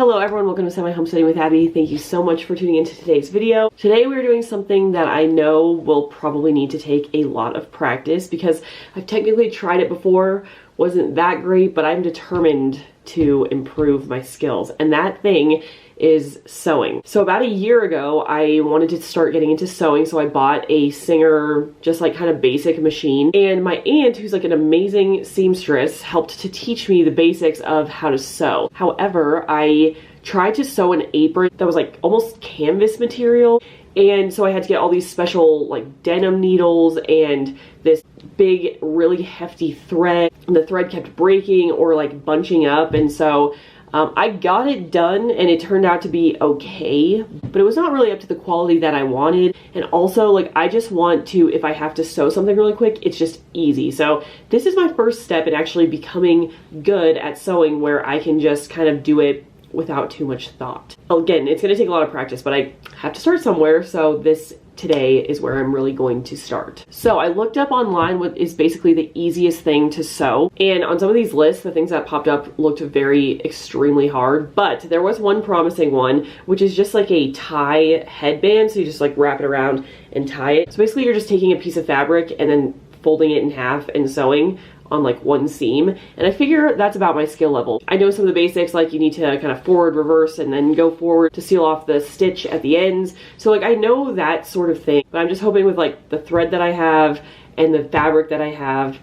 Hello everyone, welcome to Semi Homesteading with Abby. Thank you so much for tuning into today's video. Today we're doing something that I know will probably need to take a lot of practice because I've technically tried it before, wasn't that great, but I'm determined to improve my skills, and that thing is sewing. So about a year ago, I wanted to start getting into sewing, so I bought a Singer, just like kind of basic machine, and my aunt, who's like an amazing seamstress, helped to teach me the basics of how to sew. However, I tried to sew an apron that was like almost canvas material, and so I had to get all these special like denim needles and this big really hefty thread, and the thread kept breaking or like bunching up, and so I got it done and it turned out to be okay, but it was not really up to the quality that I wanted. And also, like, I just want to, if I have to sew something really quick, it's just easy. So this is my first step in actually becoming good at sewing, where I can just kind of do it without too much thought. Again, it's going to take a lot of practice, but I have to start somewhere, so this today is where I'm really going to start. So I looked up online what is basically the easiest thing to sew, and on some of these lists, the things that popped up looked very extremely hard, but there was one promising one, which is just like a tie headband. So you just like wrap it around and tie it. So basically you're just taking a piece of fabric and then folding it in half and sewing on like one seam, and I figure that's about my skill level. I know some of the basics, like you need to kind of forward, reverse, and then go forward to seal off the stitch at the ends. So like I know that sort of thing, but I'm just hoping with like the thread that I have and the fabric that I have,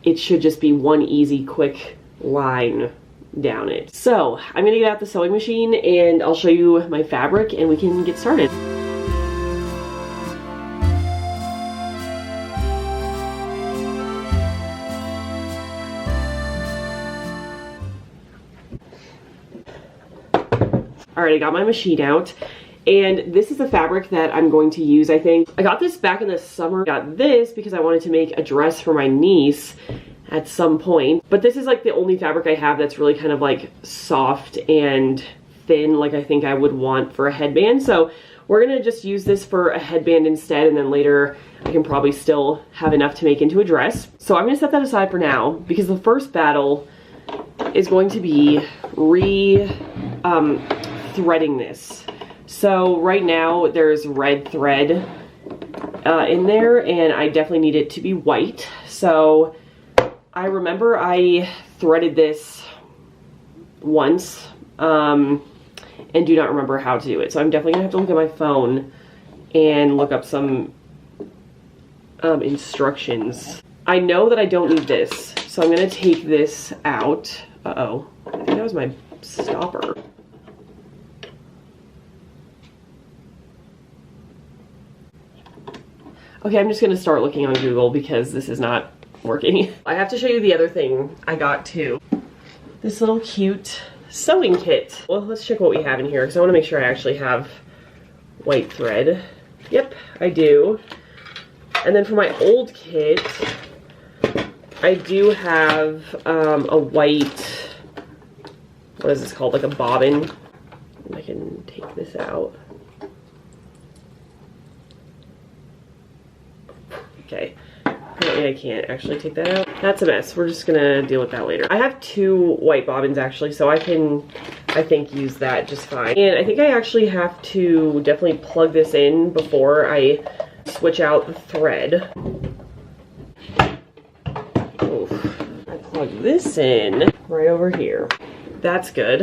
it should just be one easy, quick line down it. So I'm gonna get out the sewing machine and I'll show you my fabric and we can get started. Alright, I got my machine out, and this is the fabric that I'm going to use, I think. I got this back in the summer. I got this because I wanted to make a dress for my niece at some point, but this is like the only fabric I have that's really kind of like soft and thin, like I think I would want for a headband. So we're gonna just use this for a headband instead, and then later I can probably still have enough to make into a dress. So I'm gonna set that aside for now, because the first battle is going to be threading this. So right now there's red thread in there, and I definitely need it to be white. So I remember I threaded this once and do not remember how to do it. So I'm definitely gonna have to look at my phone and look up some instructions. I know that I don't need this, so I'm gonna take this out. Uh-oh, I think that was my stopper. Okay, I'm just gonna start looking on Google because this is not working. I have to show you the other thing I got too. This little cute sewing kit. Well, let's check what we have in here because I wanna make sure I actually have white thread. Yep, I do. And then for my old kit, I do have a white, what is this called? Like a bobbin. I can take this out. Okay, apparently I can't actually take that out. That's a mess. We're just gonna deal with that later. I have two white bobbins actually, so I can, I think, use that just fine. And I think I actually have to definitely plug this in before I switch out the thread. Oof. I plug this in right over here. That's good.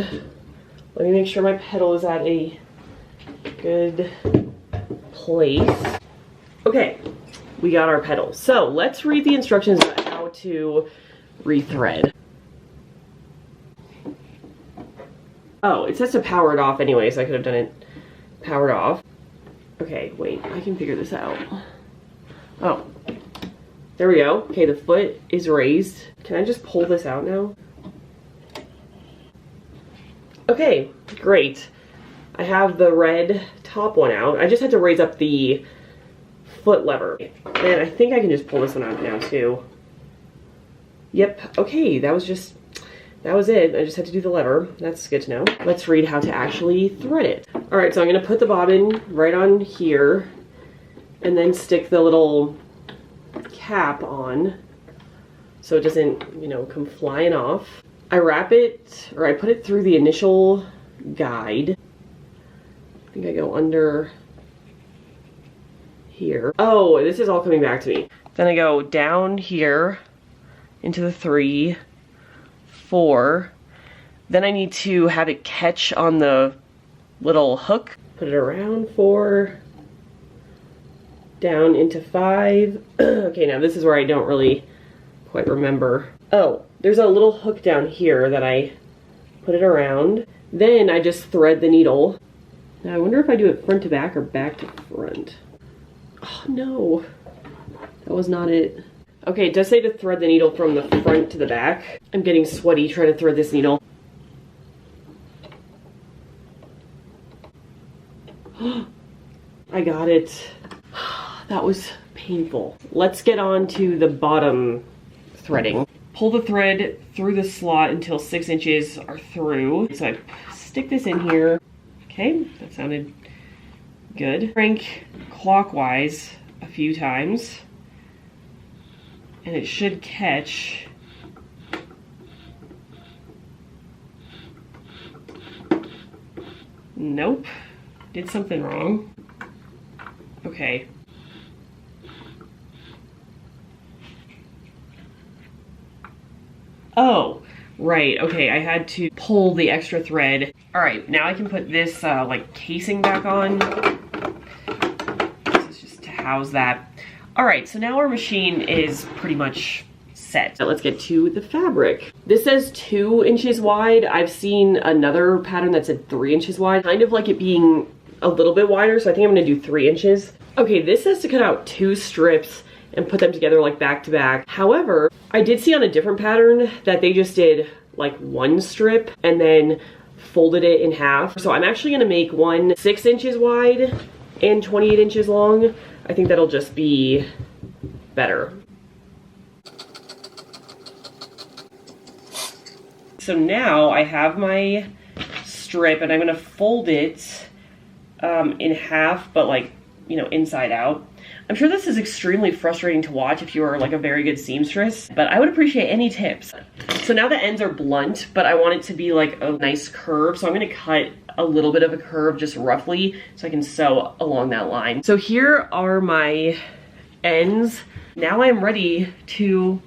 Let me make sure my pedal is at a good place. Okay. We got our pedal. So let's read the instructions about how to rethread. Oh, it says to power it off anyway, so I could have done it powered off. Okay, wait, I can figure this out. Oh, there we go. Okay, the foot is raised. Can I just pull this out now? Okay, great. I have the red top one out. I just had to raise up the foot lever. And I think I can just pull this one out now too. Yep, okay, that was it. I just had to do the lever. That's good to know. Let's read how to actually thread it. All right, so I'm gonna put the bobbin right on here and then stick the little cap on so it doesn't, you know, come flying off. I wrap it, or I put it through the initial guide. I think I go under here. Oh, this is all coming back to me. Then I go down here into the 3, 4. Then I need to have it catch on the little hook. Put it around 4, down into 5. Okay, now this is where I don't really quite remember. Oh, there's a little hook down here that I put it around. Then I just thread the needle. Now I wonder if I do it front to back or back to front. Oh no, that was not it. Okay, it does say to thread the needle from the front to the back. I'm getting sweaty trying to thread this needle. I got it. That was painful. Let's get on to the bottom threading. Pull the thread through the slot until 6 inches are through. So I stick this in here. Okay, that sounded good. Crank clockwise a few times, and it should catch. Nope, did something wrong. Okay. Oh, right, okay, I had to pull the extra thread. All right, now I can put this like casing back on. This is just to house that. All right, so now our machine is pretty much set. Now let's get to the fabric. This says 2 inches wide. I've seen another pattern that said 3 inches wide. Kind of like it being a little bit wider, so I think I'm gonna do 3 inches. Okay, this says to cut out 2 strips and put them together like back to back. However, I did see on a different pattern that they just did like 1 strip and then folded it in half. So I'm actually gonna make one 6 inches wide and 28 inches long. I think that'll just be better. So now I have my strip and I'm gonna fold it in half, but like, you know, inside out. I'm sure this is extremely frustrating to watch if you are like a very good seamstress, but I would appreciate any tips. So now the ends are blunt, but I want it to be like a nice curve. So I'm gonna cut a little bit of a curve just roughly so I can sew along that line. So here are my ends. Now I'm ready to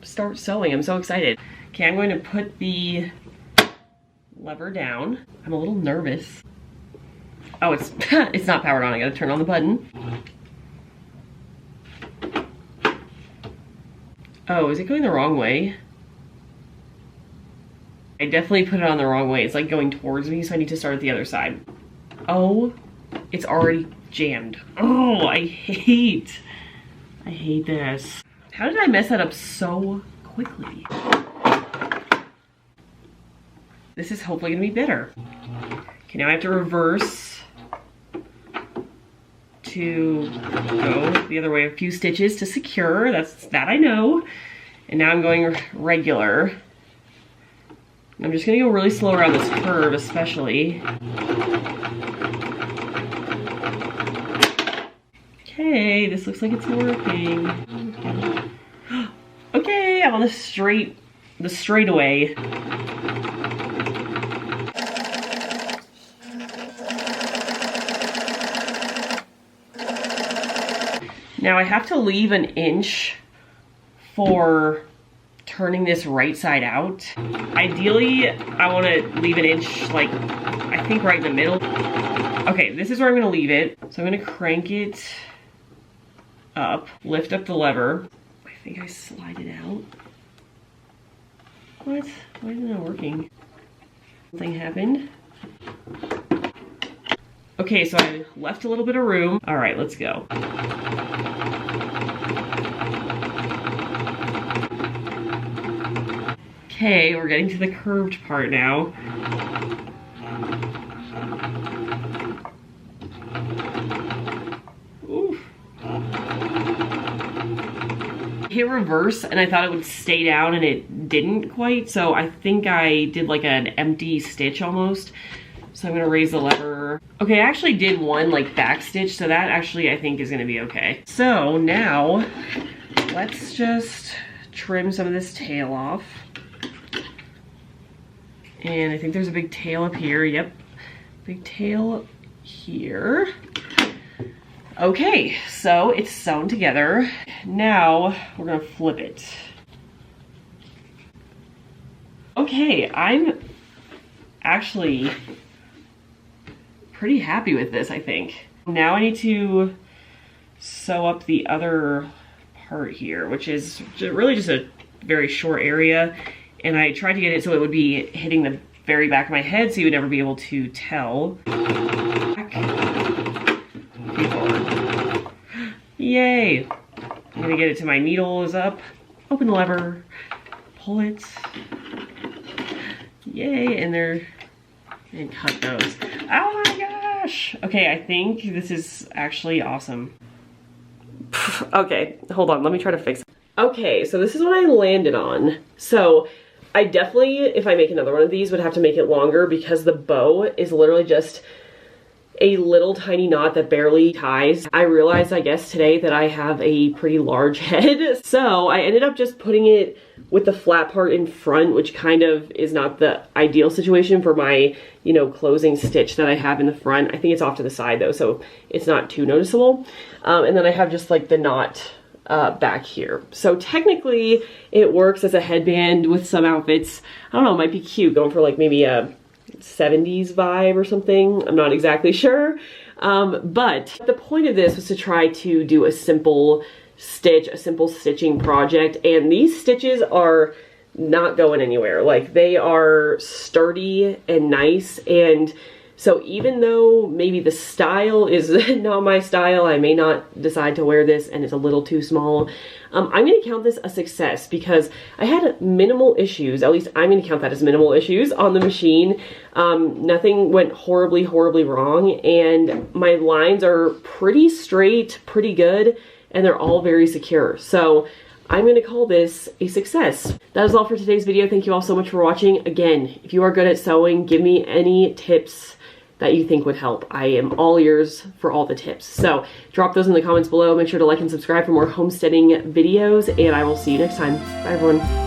start sewing. I'm so excited. Okay, I'm going to put the lever down. I'm a little nervous. Oh, it's it's not powered on. I gotta turn on the button. Oh, is it going the wrong way? I definitely put it on the wrong way. It's like going towards me, so I need to start at the other side. Oh, it's already jammed. Oh, I hate this. How did I mess that up so quickly? This is hopefully gonna be better. Okay, now I have to reverse to go the other way a few stitches to secure. That I know. And now I'm going regular. I'm just gonna go really slow around this curve, especially. Okay, this looks like it's working. Okay, I'm on the straightaway. Now I have to leave an inch for turning this right side out. Ideally, I want to leave an inch, like, I think right in the middle. Okay, this is where I'm going to leave it. So I'm going to crank it up, lift up the lever. I think I slide it out. What? Why isn't that working? Something happened. Okay, so I left a little bit of room. All right, let's go. Okay, we're getting to the curved part now. Oof. Hit reverse and I thought it would stay down and it didn't quite, so I think I did like an empty stitch almost. So I'm gonna raise the lever. Okay, I actually did one like back stitch, so that actually I think is gonna be okay. So now let's just trim some of this tail off. And I think there's a big tail up here. Yep, big tail here. Okay, so it's sewn together. Now we're gonna flip it. Okay, I'm actually pretty happy with this, I think. Now I need to sew up the other part here, which is really just a very short area. And I tried to get it so it would be hitting the very back of my head so you would never be able to tell. Yay! I'm gonna get it to my needle is up. Open the lever, pull it. Yay, and cut those. Oh my gosh! Okay, I think this is actually awesome. Okay, hold on, let me try to fix it. Okay, so this is what I landed on. So I definitely, if I make another one of these, would have to make it longer because the bow is literally just a little tiny knot that barely ties. I realized, I guess, today that I have a pretty large head. So I ended up just putting it with the flat part in front, which kind of is not the ideal situation for my, you know, closing stitch that I have in the front. I think it's off to the side though, so it's not too noticeable. And then I have just like the knot back here. So technically it works as a headband with some outfits. I don't know, it might be cute going for like maybe a 70s vibe or something. I'm not exactly sure. But the point of this was to try to do a simple stitch, a simple stitching project. And these stitches are not going anywhere. Like, they are sturdy and nice. And so even though maybe the style is not my style, I may not decide to wear this and it's a little too small, I'm going to count this a success because I had minimal issues. At least I'm going to count that as minimal issues on the machine. Nothing went horribly wrong, and my lines are pretty straight, pretty good, and they're all very secure. So I'm going to call this a success. That is all for today's video. Thank you all so much for watching. Again, if you are good at sewing, give me any tips that you think would help. I am all ears for all the tips. So drop those in the comments below. Make sure to like and subscribe for more homesteading videos, and I will see you next time. Bye everyone.